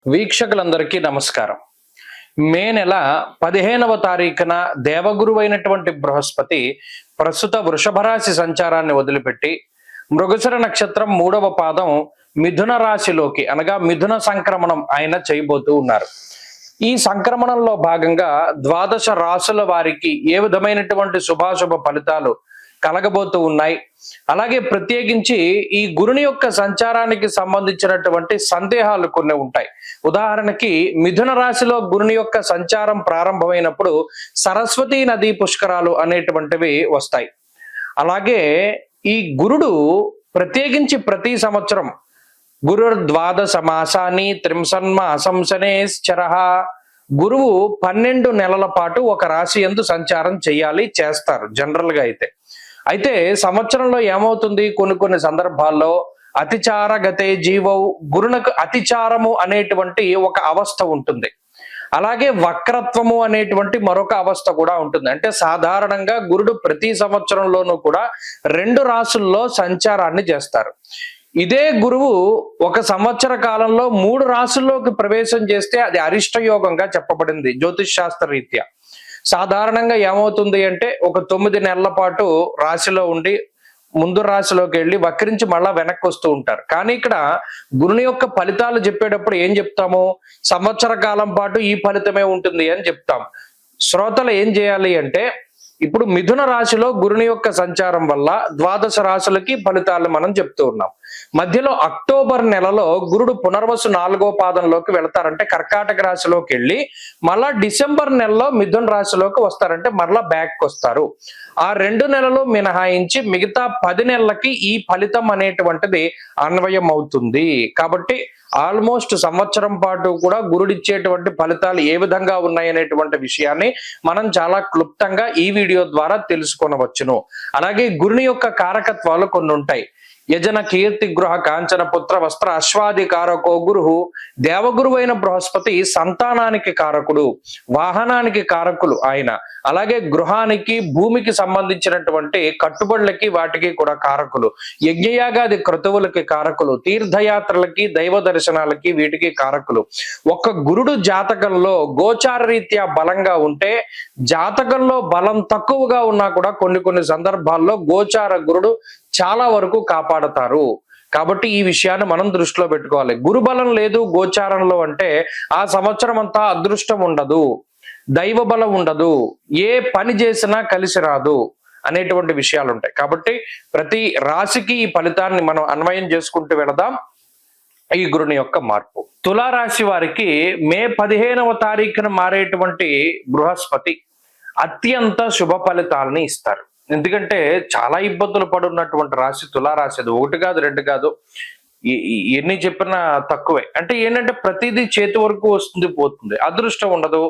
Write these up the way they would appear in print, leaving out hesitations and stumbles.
వీక్షకులందరికీ నమస్కారం. మే నెల 15వ తారీఖున దేవగురువైనటువంటి బృహస్పతి ప్రస్తుత వృషభ రాశి సంచారాన్ని వదిలిపెట్టి మృగశిర నక్షత్రం 3వ పాదం మిథున రాశిలోకి అనగా మిథున సంక్రమణం ఆయన చేయబోతూ ఉన్నారు. ఈ సంక్రమణంలో భాగంగా ద్వాదశ రాశుల వారికి ఏ విధమైనటువంటి శుభాశుభ ఫలితాలు కలగబోతూ ఉన్నాయి, అలాగే ప్రత్యేకించి ఈ గురుని యొక్క సంచారానికి సంబంధించినటువంటి సందేహాలు కొన్ని ఉంటాయి. ఉదాహరణకి మిథున రాశిలో గురుని యొక్క సంచారం ప్రారంభమైనప్పుడు సరస్వతీ నదీ పుష్కరాలు అనేటువంటివి వస్తాయి. అలాగే ఈ గురుడు ప్రత్యేకించి ప్రతి సంవత్సరం గురుర్ద్వాదశ మాసాన్ని త్రింశన్మాసంశనేశ్చరః, గురువు 12 నెలల పాటు ఒక రాశి యందు సంచారం చేస్తారు జనరల్ గా. అయితే సంవత్సరంలో ఏమవుతుంది, కొన్ని సందర్భాల్లో అతిచార గతే జీవౌ, గురునకు అతిచారము అనేటువంటి ఒక అవస్థ ఉంటుంది. అలాగే వక్రత్వము అనేటువంటి మరొక అవస్థ కూడా ఉంటుంది. అంటే సాధారణంగా గురుడు ప్రతి సంవత్సరంలోనూ కూడా 2 రాశుల్లో సంచారాన్ని చేస్తారు. ఇదే గురువు ఒక సంవత్సర కాలంలో 3 రాశుల్లోకి ప్రవేశం చేస్తే అది అరిష్ట యోగంగా చెప్పబడింది జ్యోతిష్ శాస్త్ర రీత్యా. సాధారణంగా ఏమవుతుంది అంటే ఒక 9 నెలల పాటు రాశిలో ఉండి ముందు రాశిలోకి వెళ్ళి వక్రించి మళ్ళా వెనక్కి వస్తూ ఉంటారు. కానీ ఇక్కడ గురుని యొక్క ఫలితాలు చెప్పేటప్పుడు ఏం చెప్తాము, సంవత్సర కాలం పాటు ఈ ఫలితమే ఉంటుంది అని చెప్తాం. శ్రోతలు ఏం చేయాలి అంటే, ఇప్పుడు మిథున రాశిలో గురుని యొక్క సంచారం వల్ల ద్వాదశ రాశులకి ఫలితాలు మనం చెప్తూ ఉన్నాం. మధ్యలో అక్టోబర్ నెలలో గురుడు పునర్వసు 4వ పాదంలోకి వెళతారంటే కర్కాటక రాశిలోకి వెళ్ళి మళ్ళా డిసెంబర్ నెలలో మిథున రాశిలోకి వస్తారంటే మరలా బ్యాక్ వస్తారు. ఆ 2 నెలలు మినహాయించి మిగతా 10 నెలలకి ఈ ఫలితం అనేటువంటిది అన్వయం అవుతుంది. కాబట్టి ఆల్మోస్ట్ సంవత్సరం పాటు కూడా గురుడిచ్చేటువంటి ఫలితాలు ఏ విధంగా ఉన్నాయనేటువంటి విషయాన్ని మనం చాలా క్లుప్తంగా ఈ వీడియో ద్వారా తెలుసుకొనవచ్చును. అలాగే గురుని యొక్క కారకత్వాలు కొన్ని ఉంటాయి. యజన కీర్తి గృహ కాంచన పుత్ర వస్త్ర అశ్వాది కారకో గురు, దేవగురువైన బృహస్పతి సంతానానికి కారకుడు, వాహనానికి కారకులు ఆయన. అలాగే గృహానికి భూమికి సంబంధించినటువంటి కట్టుబడులకి వాటికి కూడా కారకులు, యజ్ఞయాగాది క్రతువులకి కారకులు, తీర్థయాత్రలకి దైవ దర్శనాలకి వీటికి కారకులు. ఒక్క గురుడు జాతకంలో గోచార రీత్యా బలంగా ఉంటే, జాతకంలో బలం తక్కువగా ఉన్నా కూడా కొన్ని సందర్భాల్లో గోచార గురుడు చాలా వరకు కాపాడతారు. కాబట్టి ఈ విషయాన్ని మనం దృష్టిలో పెట్టుకోవాలి. గురుబలం లేదు గోచారంలో అంటే ఆ సంవత్సరం అంతా అదృష్టం ఉండదు, దైవ బలం ఉండదు, ఏ పని చేసినా కలిసి రాదు అనేటువంటి విషయాలు ఉంటాయి. కాబట్టి ప్రతి రాశికి ఈ ఫలితాన్ని మనం అన్వయం చేసుకుంటూ వెళదాం. ఈ గురుని యొక్క మార్పు తులారాశి వారికి మే 15వ తారీఖున మారేటువంటి బృహస్పతి అత్యంత శుభ ఫలితాలని ఇస్తారు. ఎందుకంటే చాలా ఇబ్బందులు పడున్నటువంటి రాశి తులారాశి. అది 1 కాదు 2 కాదు, ఎన్ని చెప్పినా తక్కువే. అంటే ఏంటంటే ప్రతిదీ చేతి వరకు వస్తుంది పోతుంది, అదృష్టం ఉండదు,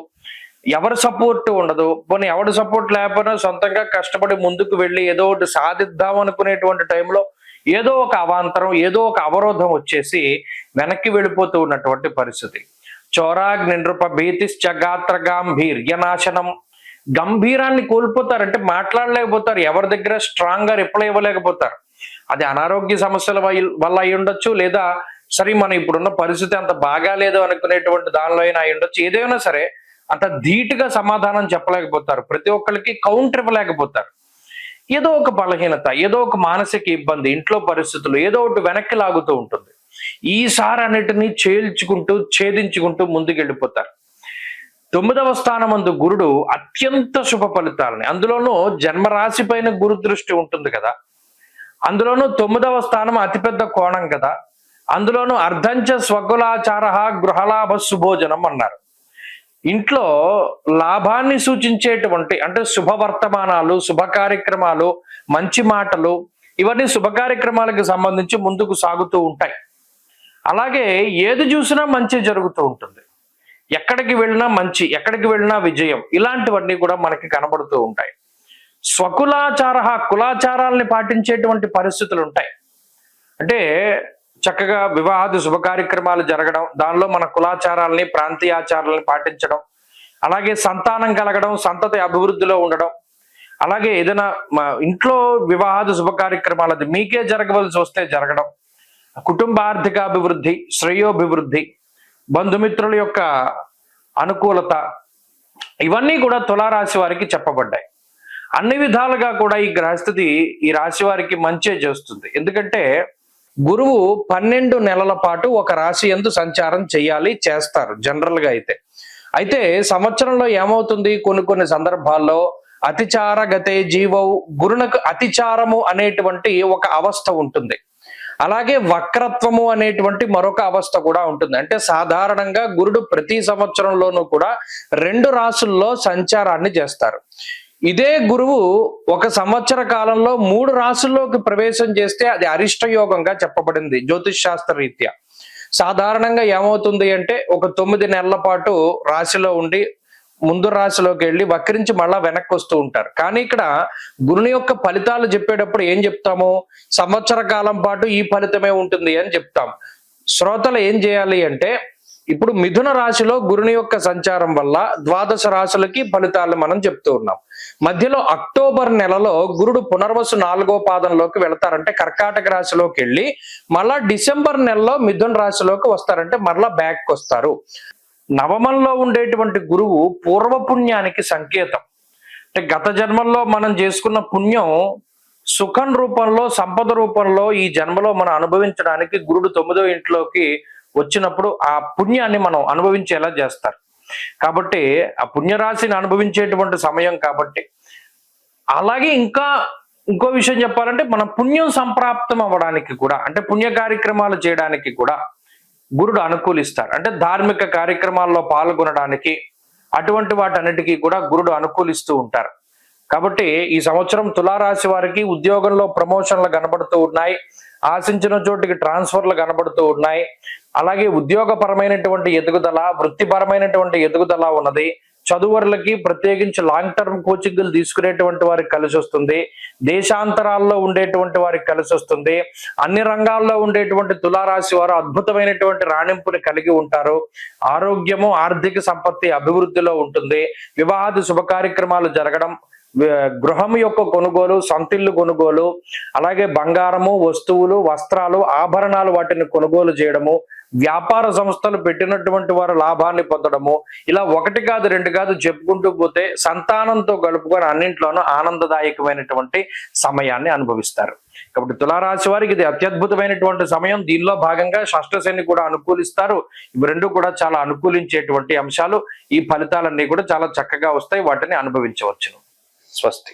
ఎవరి సపోర్ట్ ఉండదు. పోనీ ఎవరి సపోర్ట్ లేకపోయినా సొంతంగా కష్టపడి ముందుకు వెళ్ళి ఏదో ఒకటి సాధిద్దాం అనుకునేటువంటి టైంలో ఏదో ఒక అవాంతరం, ఏదో ఒక అవరోధం వచ్చేసి వెనక్కి వెళ్ళిపోతూ ఉన్నటువంటి పరిస్థితి. చోరాగ్ని నృప భీతిశ్చ గాత్ర గాంభీర్యనాశనం, గంభీరాన్ని కోల్పోతారంటే మాట్లాడలేకపోతారు, ఎవరి దగ్గర స్ట్రాంగ్ గా రిప్లై ఇవ్వలేకపోతారు. అది అనారోగ్య సమస్యల వల్ల అయి ఉండొచ్చు, లేదా సరే మనం ఇప్పుడున్న పరిస్థితి అంత బాగాలేదు అనుకునేటువంటి దానిలో అయినా అయి ఉండొచ్చు. ఏదైనా సరే అంత ధీటుగా సమాధానం చెప్పలేకపోతారు, ప్రతి ఒక్కరికి కౌంటర్ ఇవ్వలేకపోతారు. ఏదో ఒక బలహీనత, ఏదో ఒక మానసిక ఇబ్బంది, ఇంట్లో పరిస్థితులు ఏదో ఒకటి వెనక్కి లాగుతూ ఉంటుంది. ఈసారి అన్నిటినీ ఛేదించుకుంటూ ముందుకెళ్ళిపోతారు. 9వ స్థానమందు గురుడు అత్యంత శుభ ఫలితాలని, అందులోనూ జన్మరాశి పైన గురు దృష్టి ఉంటుంది కదా, అందులోనూ 9వ స్థానం అతిపెద్ద కోణం కదా, అందులోనూ అర్ధంచ స్వకులాచార గృహలాభ సుభోజనం అన్నారు. ఇంట్లో లాభాన్ని సూచించేటువంటి అంటే శుభవర్తమానాలు, శుభ కార్యక్రమాలు, మంచి మాటలు, ఇవన్నీ శుభ కార్యక్రమాలకు సంబంధించి ముందుకు సాగుతూ ఉంటాయి. అలాగే ఏది చూసినా మంచి జరుగుతూ ఉంటుంది, ఎక్కడికి వెళ్ళినా మంచి, ఎక్కడికి వెళ్ళినా విజయం, ఇలాంటివన్నీ కూడా మనకి కనబడుతూ ఉంటాయి. స్వకులాచార, కులాచారాలని పాటించేటువంటి పరిస్థితులు ఉంటాయి. అంటే చక్కగా వివాహాది శుభ కార్యక్రమాలు జరగడం, దానిలో మన కులాచారాలని ప్రాంతీయాచారాలని పాటించడం, అలాగే సంతానం కలగడం, సంతతి అభివృద్ధిలో ఉండడం, అలాగే ఏదైనా ఇంట్లో వివాహాది శుభ కార్యక్రమాలు అది మీకే జరగవలసి వస్తే జరగడం, కుటుంబ ఆర్థికాభివృద్ధి, శ్రేయోభివృద్ధి, బంధుమిత్రుల యొక్క అనుకూలత, ఇవన్నీ కూడా తులారాశి వారికి చెప్పబడ్డాయి. అన్ని విధాలుగా కూడా ఈ గ్రహస్థితి ఈ రాశి వారికి మంచే చేస్తుంది. ఎందుకంటే గురువు 12 నెలల పాటు ఒక రాశి యందు సంచారం చేస్తారు జనరల్ గా అయితే సంవత్సరంలో ఏమవుతుంది, కొన్ని సందర్భాల్లో అతిచార గతే జీవవు, గురునకు అతిచారము అనేటువంటి ఒక అవస్థ ఉంటుంది. అలాగే వక్రత్వము అనేటువంటి మరొక అవస్థ కూడా ఉంటుంది. అంటే సాధారణంగా గురుడు ప్రతి సంవత్సరంలోనూ కూడా 2 రాశుల్లో సంచారాన్ని చేస్తారు. ఇదే గురువు ఒక సంవత్సర కాలంలో 3 రాశుల్లోకి ప్రవేశం చేస్తే అది అరిష్ట యోగంగా చెప్పబడింది జ్యోతిష్ శాస్త్ర రీత్యా. సాధారణంగా ఏమవుతుంది అంటే ఒక 9 నెలల పాటు రాశిలో ఉండి ముందు రాశిలోకి వెళ్ళి వక్రించి మళ్ళా వెనక్కి వస్తూ ఉంటారు. కానీ ఇక్కడ గురుని యొక్క ఫలితాలు చెప్పేటప్పుడు ఏం చెప్తాము, సంవత్సర కాలం పాటు ఈ ఫలితమే ఉంటుంది అని చెప్తాం. శ్రోతలు ఏం చేయాలి అంటే ఇప్పుడు మిథున రాశిలో గురుని యొక్క సంచారం వల్ల 12 రాశులకి ఫలితాలు మనం చెప్తూ ఉన్నాం. మధ్యలో అక్టోబర్ నెలలో గురుడు పునర్వసు 4వ పాదంలోకి వెళతారంటే కర్కాటక రాశిలోకి వెళ్ళి మళ్ళా డిసెంబర్ నెలలో మిథున రాశిలోకి వస్తారంటే మరలా బ్యాక్ వస్తారు. నవమంలో ఉండేటువంటి గురువు పూర్వపుణ్యానికి సంకేతం. అంటే గత జన్మల్లో మనం చేసుకున్న పుణ్యం సుఖం రూపంలో, సంపద రూపంలో ఈ జన్మలో మనం అనుభవించడానికి గురుడు 9వ ఇంట్లోకి వచ్చినప్పుడు ఆ పుణ్యాన్ని మనం అనుభవించేలా చేస్తారు. కాబట్టి ఆ పుణ్యరాశిని అనుభవించేటువంటి సమయం కాబట్టి. అలాగే ఇంకో విషయం చెప్పాలంటే మన పుణ్యం సంప్రాప్తం అవ్వడానికి కూడా, అంటే పుణ్య కార్యక్రమాలు చేయడానికి కూడా గురుడు అనుకూలిస్తారు. అంటే ధార్మిక కార్యక్రమాల్లో పాల్గొనడానికి అటువంటి వాటన్నిటికీ కూడా గురుడు అనుకూలిస్తూ ఉంటారు. కాబట్టి ఈ సంవత్సరం తులారాశి వారికి ఉద్యోగంలో ప్రమోషన్లు కనబడుతూ ఉన్నాయి, ఆశించిన చోటికి ట్రాన్స్ఫర్లు కనబడుతూ ఉన్నాయి. అలాగే ఉద్యోగపరమైనటువంటి ఎదుగుదల, వృత్తిపరమైనటువంటి ఎదుగుదల ఉన్నది. చదువులకి ప్రత్యేకించి లాంగ్ టర్మ్ కోచింగ్లు తీసుకునేటువంటి వారికి కలిసి వస్తుంది. దేశాంతరాల్లో ఉండేటువంటి వారికి కలిసి వస్తుంది. అన్ని రంగాల్లో ఉండేటువంటి తులారాశి వారు అద్భుతమైనటువంటి రాణింపుని కలిగి ఉంటారు. ఆరోగ్యము, ఆర్థిక సంపత్తి అభివృద్ధిలో ఉంటుంది. వివాహాది శుభ కార్యక్రమాలు జరగడం, గృహం యొక్క కొనుగోలు, సొంతిల్లు కొనుగోలు, అలాగే బంగారము, వస్తువులు, వస్త్రాలు, ఆభరణాలు వాటిని కొనుగోలు చేయడము, వ్యాపార సంస్థలు పెట్టినటువంటి వారు లాభాన్ని పొందడము, ఇలా 1 కాదు 2 కాదు చెప్పుకుంటూ పోతే సంతానంతో గడుపుకొని అన్నింట్లోనూ ఆనందదాయకమైనటువంటి సమయాన్ని అనుభవిస్తారు. కాబట్టి తులారాశి వారికి ఇది అత్యద్భుతమైనటువంటి సమయం. దీనిలో భాగంగా షష్ఠ శని కూడా అనుకూలిస్తారు. ఇవి 2 కూడా చాలా అనుకూలించేటువంటి అంశాలు. ఈ ఫలితాలన్నీ కూడా చాలా చక్కగా వస్తాయి, వాటిని అనుభవించవచ్చును. స్వస్తి.